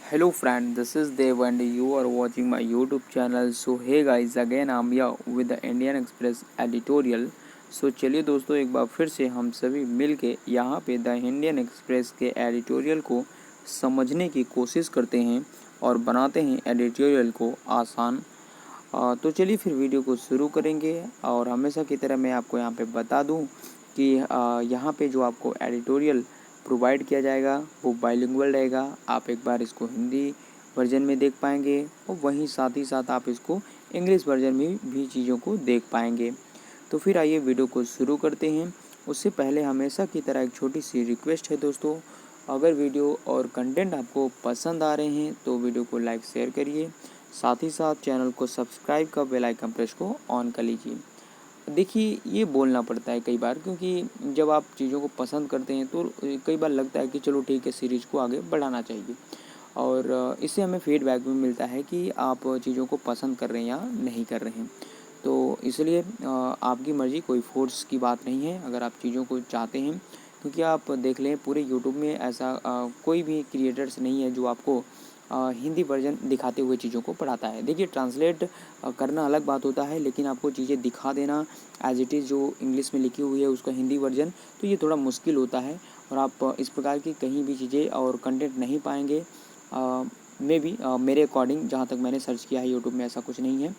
Hello friend, this is Dev and you are watching my YouTube channel. So hey guys, again I'm here with the Indian Express editorial. So चलिए दोस्तों एक बार फिर से हम सभी मिल के यहाँ पे द इंडियन एक्सप्रेस के एडिटोरियल को समझने की कोशिश करते हैं और बनाते हैं एडिटोरियल को आसान। तो चलिए फिर वीडियो को शुरू करेंगे और हमेशा की तरह मैं आपको यहाँ पे बता दूँ कि यहाँ पे जो आपको एडिटोरियल प्रोवाइड किया जाएगा वो बाइलिंगुअल रहेगा। आप एक बार इसको हिंदी वर्जन में देख पाएंगे और वहीं साथ ही साथ आप इसको इंग्लिश वर्जन में भी चीज़ों को देख पाएंगे। तो फिर आइए वीडियो को शुरू करते हैं। उससे पहले हमेशा की तरह एक छोटी सी रिक्वेस्ट है दोस्तों, अगर वीडियो और कंटेंट आपको पसंद आ रहे हैं तो वीडियो को लाइक शेयर करिए, साथ ही साथ चैनल को सब्सक्राइब कर बेल आइकन प्रेस को ऑन कर लीजिए। देखिए ये बोलना पड़ता है कई बार, क्योंकि जब आप चीज़ों को पसंद करते हैं तो कई बार लगता है कि चलो ठीक है सीरीज़ को आगे बढ़ाना चाहिए, और इससे हमें फीडबैक भी मिलता है कि आप चीज़ों को पसंद कर रहे हैं या नहीं कर रहे हैं। तो इसलिए आपकी मर्ज़ी, कोई फोर्स की बात नहीं है अगर आप चीज़ों को चाहते हैं। क्योंकि आप देख लें पूरे यूट्यूब में ऐसा कोई भी क्रिएटर्स नहीं है जो आपको हिंदी वर्जन दिखाते हुए चीज़ों को पढ़ाता है। देखिए ट्रांसलेट करना अलग बात होता है, लेकिन आपको चीज़ें दिखा देना एज इट इज़ जो इंग्लिश में लिखी हुई है उसका हिंदी वर्जन, तो ये थोड़ा मुश्किल होता है और आप इस प्रकार की कहीं भी चीज़ें और कंटेंट नहीं पाएंगे। मे बी मेरे अकॉर्डिंग जहाँ तक मैंने सर्च किया है यूट्यूब में ऐसा कुछ नहीं है,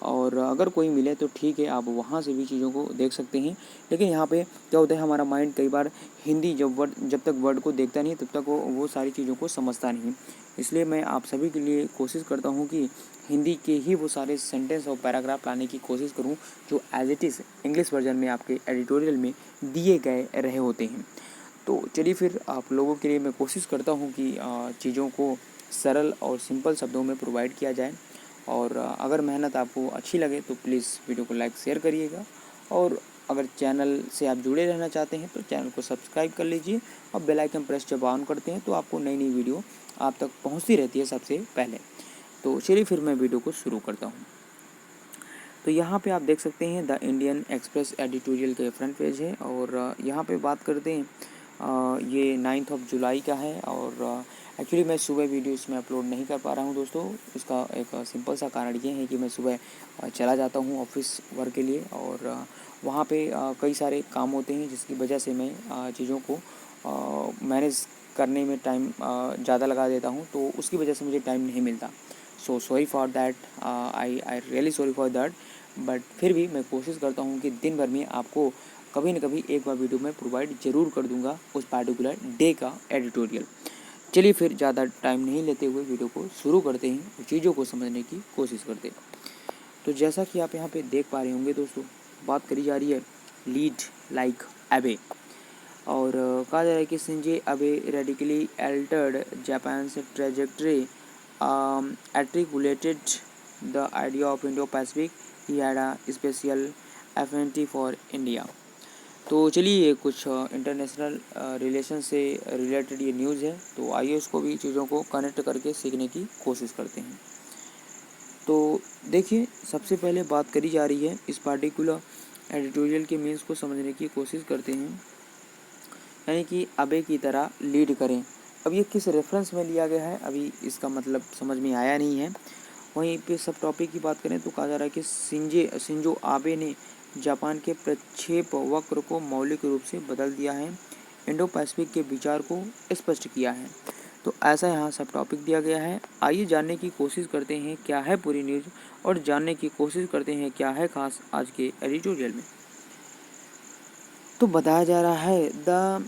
और अगर कोई मिले तो ठीक है आप वहाँ से भी चीज़ों को देख सकते हैं। लेकिन यहाँ पे क्या होता है, हमारा माइंड कई बार हिंदी जब तक वर्ड को देखता नहीं तब तक वो सारी चीज़ों को समझता नहीं। इसलिए मैं आप सभी के लिए कोशिश करता हूँ कि हिंदी के ही वो सारे सेंटेंस और पैराग्राफ लाने की कोशिश करूँ जो as it is English version में आपके एडिटोरियल में दिए गए रहे होते हैं। तो चलिए फिर आप लोगों के लिए मैं कोशिश करता हूँ कि चीज़ों को सरल और सिंपल शब्दों में प्रोवाइड किया जाए। और अगर मेहनत आपको अच्छी लगे तो प्लीज़ वीडियो को लाइक शेयर करिएगा, और अगर चैनल से आप जुड़े रहना चाहते हैं तो चैनल को सब्सक्राइब कर लीजिए और बेल आइकन प्रेस जब ऑन करते हैं तो आपको नई नई वीडियो आप तक पहुंचती रहती है सबसे पहले। तो चलिए फिर मैं वीडियो को शुरू करता हूं। तो यहाँ पे आप देख सकते हैं द इंडियन एक्सप्रेस एडिटोरियल के फ्रंट पेज है, और यहाँ पे बात करते हैं ये 9 जुलाई का है। और एक्चुअली मैं सुबह वीडियो इसमें अपलोड नहीं कर पा रहा हूँ दोस्तों। इसका एक सिंपल सा कारण ये है कि मैं सुबह चला जाता हूँ ऑफिस वर्क के लिए, और वहाँ पे कई सारे काम होते हैं जिसकी वजह से मैं चीज़ों को मैनेज करने में टाइम ज़्यादा लगा देता हूँ, तो उसकी वजह से मुझे टाइम नहीं मिलता। So sorry for that, I really sorry for that. But फिर भी मैं कोशिश करता हूँ कि दिन भर में आपको कभी न कभी एक बार वीडियो में प्रोवाइड ज़रूर कर दूंगा उस पार्टिकुलर डे का एडिटोरियल। चलिए फिर ज़्यादा टाइम नहीं लेते हुए वीडियो को शुरू करते हैं और चीज़ों को समझने की कोशिश करते हैं। तो जैसा कि आप यहाँ पे देख पा रहे होंगे दोस्तों, बात करी जा रही है लीड लाइक अबे, और कहा जा रहा है कि सिंजे अबे रेडिकली अल्टर्ड जापान से trajectory, articulated the idea of Indo-Pacific. He had a special affinity for India. तो चलिए ये कुछ इंटरनेशनल रिलेशन से रिलेटेड ये न्यूज़ है, तो आइए उसको भी चीज़ों को कनेक्ट करके सीखने की कोशिश करते हैं। तो देखिए सबसे पहले बात करी जा रही है इस पार्टिकुलर एडिटोरियल के मीन्स को समझने की कोशिश करते हैं, यानी कि अबे की तरह लीड करें। अब ये किस रेफरेंस में लिया गया है अभी इसका मतलब समझ में आया नहीं है। वहीं पे सब टॉपिक की बात करें तो कहा जा रहा है कि शिंजो आबे ने जापान के प्रक्षेप वक्र को मौलिक रूप से बदल दिया है, इंडो पैसिफिक के विचार को स्पष्ट किया है। तो ऐसा यहाँ सब टॉपिक दिया गया है। आइए जानने की कोशिश करते हैं क्या है पूरी न्यूज़, और जानने की कोशिश करते हैं क्या है खास आज के एडिटोरियल में। तो बताया जा रहा है the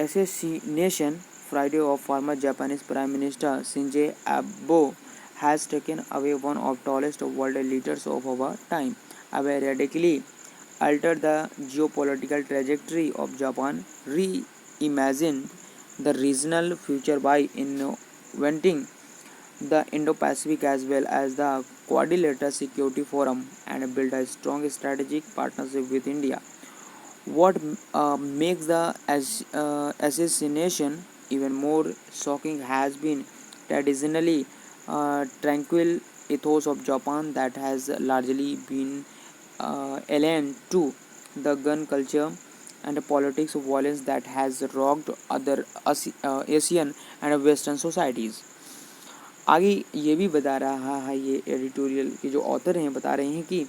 assassination Friday of former Japanese Prime Minister Shinzo Abe has taken away one of tallest world leaders of our time. Abe radically altered the geopolitical trajectory of Japan, reimagined the regional future by inventing the Indo-Pacific as well as the Quadrilateral Security Forum, and built a strong strategic partnership with India. What makes the assassination even more shocking has been traditionally tranquil ethos of Japan that has largely been alien to the gun culture. and politics of violence that has rocked other Asian and Western societies. आगे ये भी बता रहा है, ये editorial के जो author हैं बता रहे हैं कि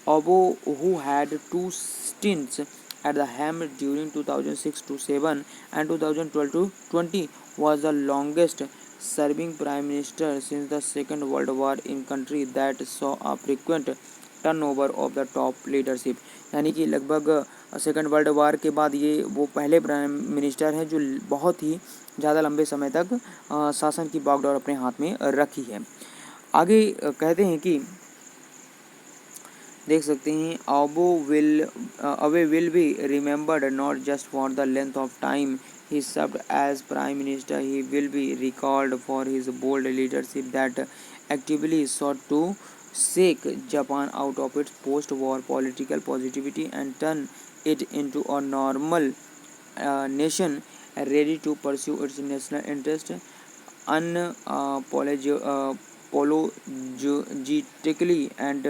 अबो who had two stints at the helm during 2006 to 7 and 2012 to 20 was the longest serving prime minister since the Second World War in country that saw a frequent turnover of the top leadership. यानी कि लगभग second world war के बाद ये वो पहले prime minister हैं जो बहुत ही ज़्यादा लंबे समय तक शासन की बागडोर अपने हाथ में रखी है। आगे कहते हैं कि देख सकते हैं away will be remembered not just for the length of time he served as prime minister. He will be recalled for his bold leadership that actively sought to shake Japan out of its post-war political positivity and turn it into a normal nation ready to pursue its national interest unapologetically and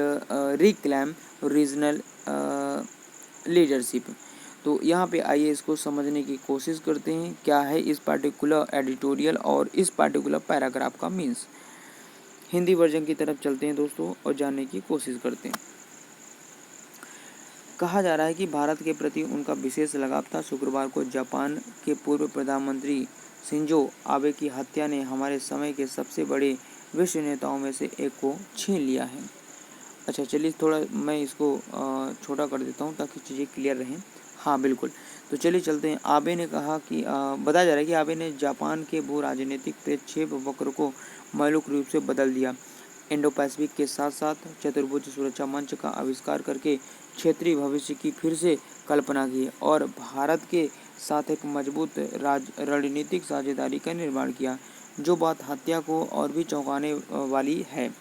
reclaim regional leadership. तो यहाँ पे आइए इसको समझने की कोशिश करते हैं क्या है इस पार्टिकुलर एडिटोरियल और इस पार्टिकुलर पैराग्राफ का मीन्स। हिंदी वर्जन की तरफ चलते हैं दोस्तों और जानने की कोशिश करते हैं। कहा जा रहा है कि भारत के प्रति उनका विशेष लगाव था। शुक्रवार को जापान के पूर्व प्रधानमंत्री शिंजो आबे की हत्या ने हमारे समय के सबसे बड़े विश्व नेताओं में से एक को छीन लिया है। अच्छा चलिए थोड़ा मैं इसको छोटा कर देता हूँ ताकि चीज़ें क्लियर रहें। हाँ बिल्कुल, तो चलिए चलते हैं। आबे ने कहा कि बताया जा रहा है कि आबे ने जापान के भू राजनीतिक प्रक्षेप वक्र को मौलिक रूप से बदल दिया। इंडो पैसिफिक के साथ साथ चतुर्भुज सुरक्षा मंच का आविष्कार करके क्षेत्रीय भविष्य की फिर से कल्पना की और भारत के साथ एक मजबूत रणनीतिक साझेदारी का निर्माण किया, जो बात हत्या को और भी चौंकाने वाली है।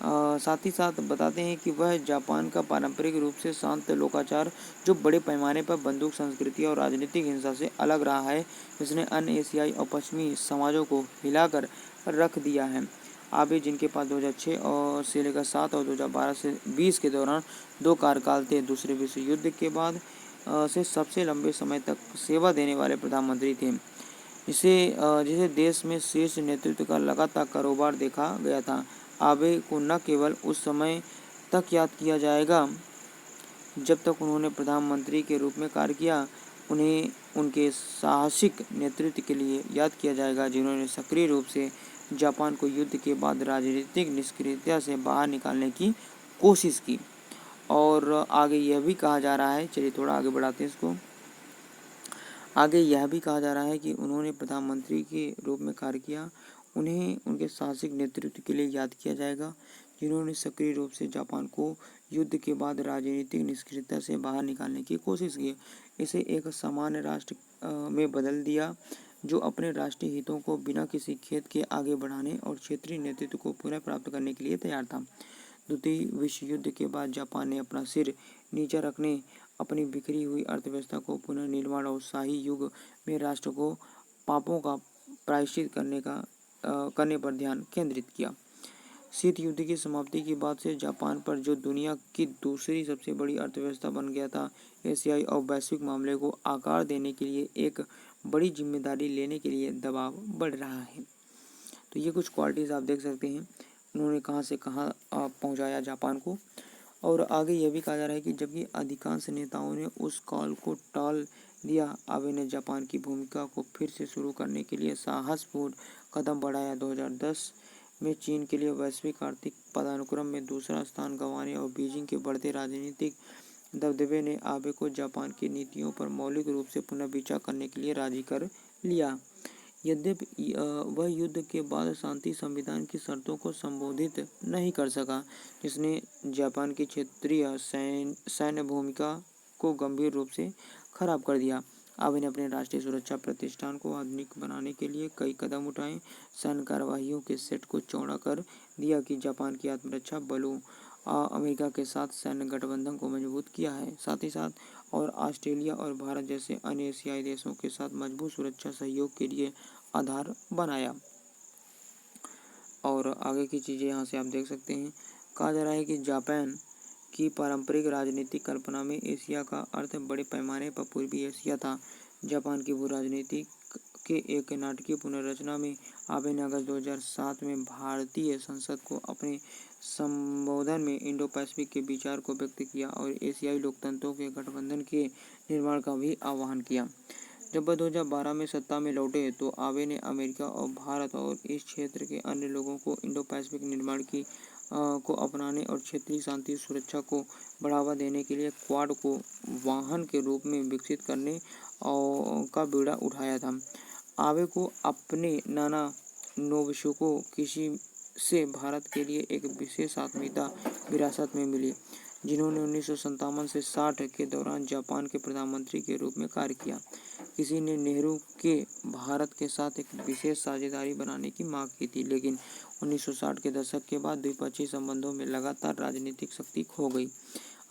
साथ ही साथ बताते हैं कि वह जापान का पारंपरिक रूप से शांत लोकाचार जो बड़े पैमाने पर बंदूक संस्कृति और राजनीतिक हिंसा से अलग रहा है, जिसने अन्य एशियाई और पश्चिमी समाजों को हिलाकर रख दिया है। आबे जिनके पास 2006 और से लेकर 7 और 2012 से 20 के दौरान 2 कार्यकाल थे, दूसरे विश्व युद्ध के बाद से सबसे लंबे समय तक सेवा देने वाले प्रधानमंत्री थे। जिसे देश में शीर्ष नेतृत्व का लगातार कारोबार देखा गया था। आबे को न केवल उस समय तक याद किया जाएगा जब तक उन्होंने प्रधानमंत्री के रूप में कार्य किया, उन्हें उनके साहसिक नेतृत्व के लिए याद किया जाएगा जिन्होंने सक्रिय रूप से जापान को युद्ध के बाद राजनीतिक निष्क्रियता से बाहर निकालने की कोशिश की। और आगे यह भी कहा जा रहा है, चलिए थोड़ा आगे बढ़ाते हैं इसको। आगे यह भी कहा जा रहा है कि उन्होंने प्रधानमंत्री के रूप में कार्य किया, उन्हें उनके साहसिक नेतृत्व के लिए याद किया जाएगा जिन्होंने सक्रिय रूप से जापान को युद्ध के बाद राजनीतिक निष्क्रियता से बाहर निकालने की कोशिश की। इसे एक सामान्य राष्ट्र में बदल दिया जो अपने राष्ट्रीय हितों को बिना किसी खेद के आगे बढ़ाने और क्षेत्रीय नेतृत्व को पुनः प्राप्त करने के लिए तैयार था। द्वितीय विश्व युद्ध के बाद जापान ने अपना सिर नीचा रखने, अपनी बिखरी हुई अर्थव्यवस्था को पुनर्निर्माण और शाही युग में राष्ट्र को पापों का प्रायश्चित करने पर ध्यान केंद्रित किया। शीत युद्ध की समाप्ति के बाद से जापान पर जो दुनिया की दूसरी सबसे बड़ी अर्थव्यवस्था बन गया था, एशियाई और वैश्विक मामले को आकार देने के लिए एक बड़ी जिम्मेदारी लेने के लिए दबाव बढ़ रहा है। तो ये कुछ क्वालिटीज़ आप देख सकते हैं, उन्होंने कहाँ से कहाँ पहुँचाया जापान को। और आगे यह भी कहा जा रहा है कि जबकि अधिकांश नेताओं ने उस कॉल को टाल दिया, आबे ने जापान की भूमिका को फिर से शुरू करने के लिए साहसपूर्ण कदम बढ़ाया। 2010 में चीन के लिए वैश्विक आर्थिक पदानुक्रम में दूसरा स्थान गंवाने और बीजिंग के बढ़ते राजनीतिक दबदबे ने आबे को जापान की नीतियों पर मौलिक रूप से पुनर्विचार करने के लिए राजी कर लिया। यद्यपि वह युद्ध के बाद शांति संविधान की शर्तों को संबोधित नहीं कर सका, जिसने जापान की क्षेत्रीय सैन्य भूमिका को गंभीर रूप से खराब कर दिया। आबे ने अपने राष्ट्रीय सुरक्षा प्रतिष्ठान को आधुनिक बनाने के लिए कई कदम उठाए। सैन्य कार्यवाहियों के सेट को चौड़ा कर दिया कि जापान की आत्मरक्षा बलों अमेरिका के साथ सैन्य गठबंधन को मजबूत किया है, साथ ही साथ और ऑस्ट्रेलिया और भारत जैसे अन्य एशियाई देशों के साथ मजबूत सुरक्षा सहयोग के लिए आधार बनाया। और आगे की चीज़ें यहाँ से आप देख सकते हैं। कहा जा रहा है कि जापान की पारंपरिक राजनीतिक कल्पना में एशिया का अर्थ बड़े पैमाने पर पूर्वी एशिया था। जापान की भू राजनीति के एक नाटकीय पुनर्रचना में आबे ने अगस्त 2007 में भारतीय संसद को अपने संबोधन में इंडो पैसिफिक के विचार को व्यक्त किया और एशियाई लोकतंत्रों के गठबंधन के निर्माण का भी आह्वान किया। जब वह 2012 में सत्ता में लौटे तो आबे ने अमेरिका और भारत और इस क्षेत्र के अन्य लोगों को इंडो पैसिफिक निर्माण को अपनाने और क्षेत्रीय शांति सुरक्षा को बढ़ावा देने के लिए क्वाड को वाहन के रूप में विकसित करने का बीड़ा उठाया था। आबे को अपने नाना नोबुशिको किशी से भारत के लिए एक विशेष आत्मीयता विरासत में मिली, जिन्होंने 1957 से 60 के दौरान जापान के प्रधानमंत्री के रूप में कार्य किया। किसी ने नेहरू के भारत के साथ एक विशेष साझेदारी बनाने की मांग की थी, लेकिन 1960 के दशक के बाद द्विपक्षीय संबंधों में लगातार राजनीतिक शक्ति खो गई।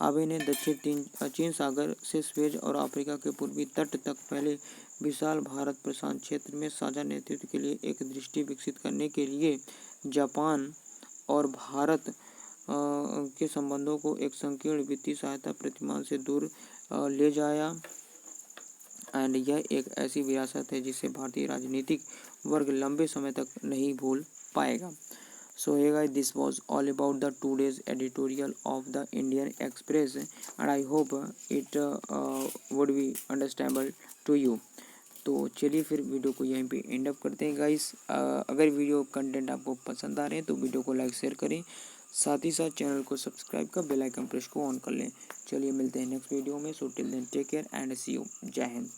आबे ने दक्षिण चीन सागर से स्वेज और अफ्रीका के पूर्वी तट तक फैले विशाल भारत प्रशांत क्षेत्र में साझा नेतृत्व के लिए एक दृष्टि विकसित करने के लिए जापान और भारत के संबंधों को एक संकीर्ण वित्तीय सहायता प्रतिमान से दूर ले जाया। एंड यह एक ऐसी विरासत है जिसे भारतीय राजनीतिक वर्ग लंबे समय तक नहीं भूल पाएगा। So hey guys, this was all about the today's editorial of the Indian Express and I hope it would be understandable to you. तो चलिए फिर वीडियो को यहीं पे एंड अप करते हैं गाइस। अगर वीडियो कंटेंट आपको पसंद आ रहे हैं तो वीडियो को लाइक शेयर करें, साथ ही साथ चैनल को सब्सक्राइब कर बेल आइकन प्रेस को ऑन कर लें। चलिए मिलते हैं नेक्स्ट वीडियो में। So till then take care and see you. जय हिंद।